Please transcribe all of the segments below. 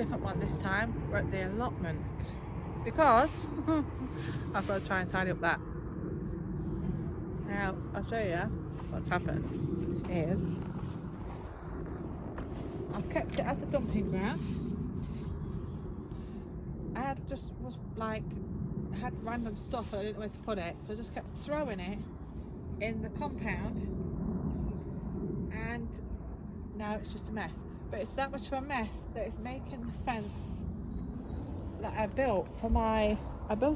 different one this time. We're at the allotment because I've got to try and tidy up that. Now I'll show you what's happened is I've kept it as a dumping ground. I just was like, had random stuff and I didn't know where to put it, so I just kept throwing it in the compound, and now it's just a mess. But it's that much of a mess that it's making the fence that I built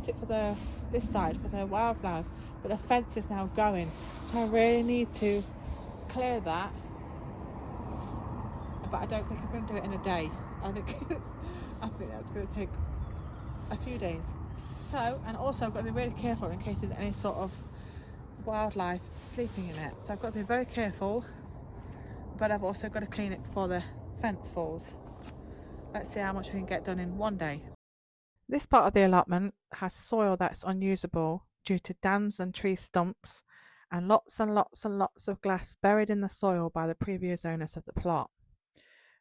it for this side for the wildflowers, but the fence is now going, so I really need to clear that. But I don't think I'm going to do it in a day. I think that's going to take a few days. So, and also I've got to be really careful in case there's any sort of wildlife sleeping in it. So I've got to be very careful, but I've also got to clean it before the fence falls. Let's see how much we can get done in one day. This part of the allotment has soil that's unusable due to dams and tree stumps and lots of glass buried in the soil by the previous owners of the plot.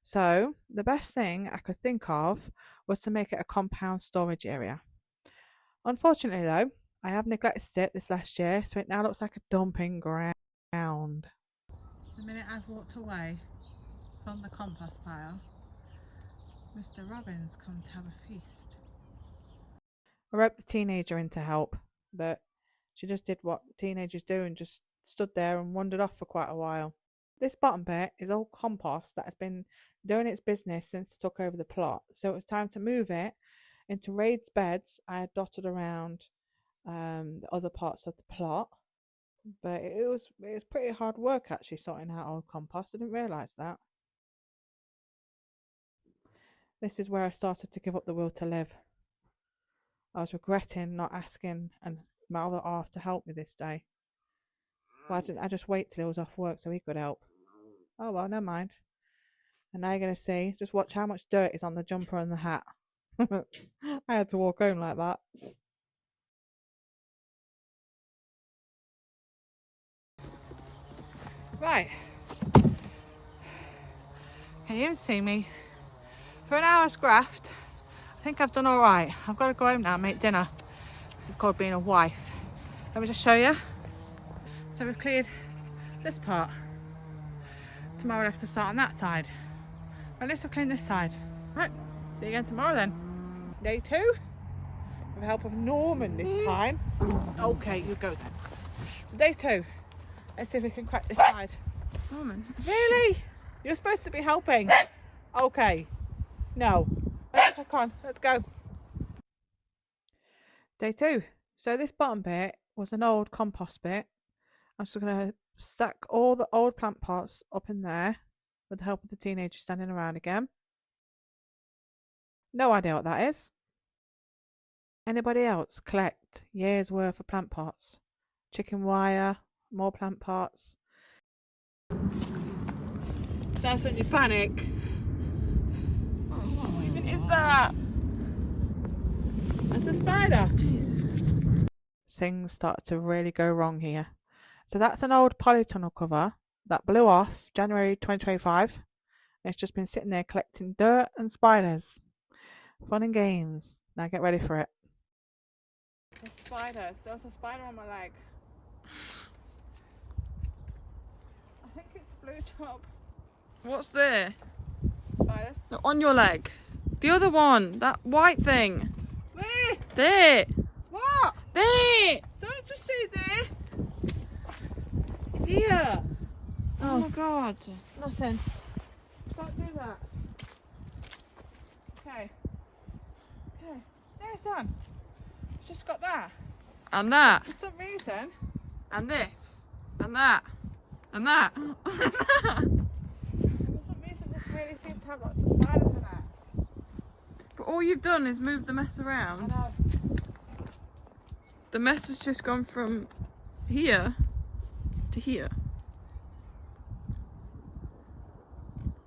So the best thing I could think of was to make it a compound storage area. Unfortunately though, I have neglected it this last year, so it now looks like a dumping ground. The minute I've walked away from the compost pile, Mr. Robbins come to have a feast. I roped the teenager in to help, but she just did what teenagers do and just stood there and wandered off for quite a while. This bottom bit is old compost that has been doing its business since I took over the plot, so it was time to move it into raised beds I had dotted around the other parts of the plot. But it was pretty hard work actually sorting out old compost. I didn't realise that. This is where I started to give up the will to live. I was regretting not asking and my other half to help me this day. Why didn't I just wait till he was off work so he could help? Oh well, never mind. And now you're going to see, just watch how much dirt is on the jumper and the hat. I had to walk home like that. Right. Can you even see me? For an hour's graft, I think I've done alright. I've got to go home now and make dinner. This is called being a wife. Let me just show you. So we've cleared this part. Tomorrow we'll have to start on that side. At least I've cleaned this side. Right, see you again tomorrow then. Day 2, with the help of Norman this time. Okay, you go then. So day 2, let's see if we can crack this side. Norman? Really? You're supposed to be helping. Okay. No. Let's crack on. Let's go. Day 2. So this bottom bit was an old compost bit. I'm just going to stack all the old plant pots up in there with the help of the teenager standing around again. No idea what that is. Anybody else collect years worth of plant pots? Chicken wire, more plant pots. That's when you panic. What even is that? That's a spider. Jesus. Things started to really go wrong here. So that's an old polytunnel cover that blew off January 2025. It's just been sitting there collecting dirt and spiders. Fun and games. Now get ready for it. The spiders. There was a spider on my leg. I think it's a blue job. What's there? Spiders. No, on your leg. The other one. That white thing. Where? There. What? There. Don't you see there? Here. Oh my god. Nothing. Don't do that. Okay. Okay. There it's done. It's just got that. And that. For some reason. And this. And that. And that. For some reason this really seems to have lots of spiders in it. But all you've done is move the mess I around. know. The mess has just gone from here to here.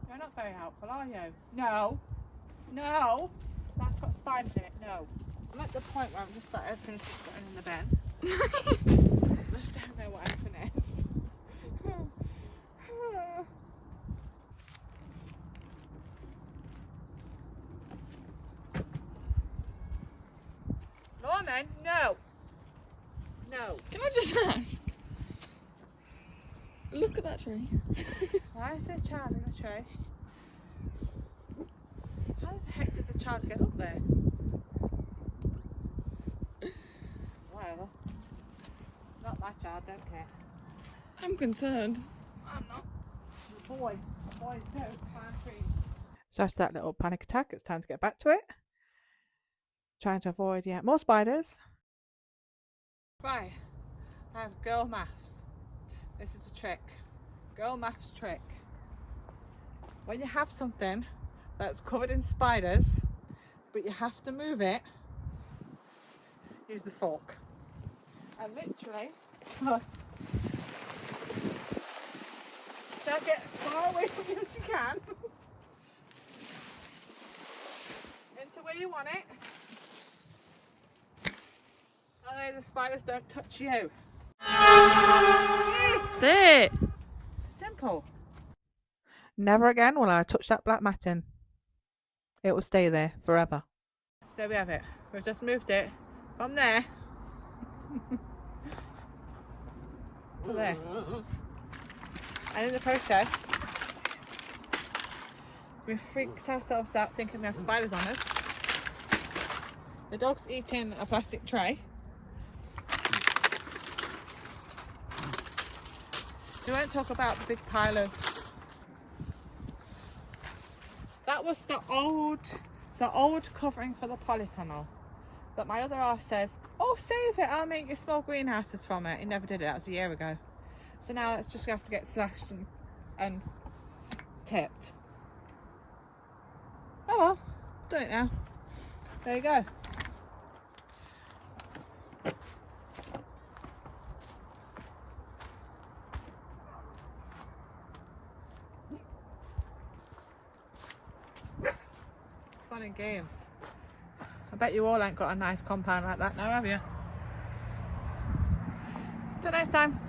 You're not very helpful, are you? No. No. That's got spiders in it. No. I'm at the point where I'm just like, everything is just going in the bin. I just don't know what everything is. then. No. No. Can I just ask? Look at that tree. Why is there a child in the tree? How the heck did the child get up there? Whatever. Not my child, don't care. I'm concerned. I'm not. The boys don't climb trees. So after that little panic attack, it's time to get back to it. Trying to avoid, more spiders. Right, I have girl maths. This is a trick. Girl maths trick. When you have something that's covered in spiders, but you have to move it, use the fork. And literally, try to get as far away from you as you can. Into where you want it. That way the spiders don't touch you. There. Simple. Never again will I touch that black matting. It will stay there forever. So there we have it. We've just moved it from there to there. And in the process, we freaked ourselves out thinking we have spiders on us. The dog's eating a plastic tray. We won't talk about the big pile of... That was the old covering for the polytunnel. But my other half says, oh, save it, I'll make you small greenhouses from it. He never did it, that was a year ago. So now it's just going to have to get slashed and tipped. Oh well, done it now. There you go. Fun and games. I bet you all ain't got a nice compound like that now, have you? Till next time.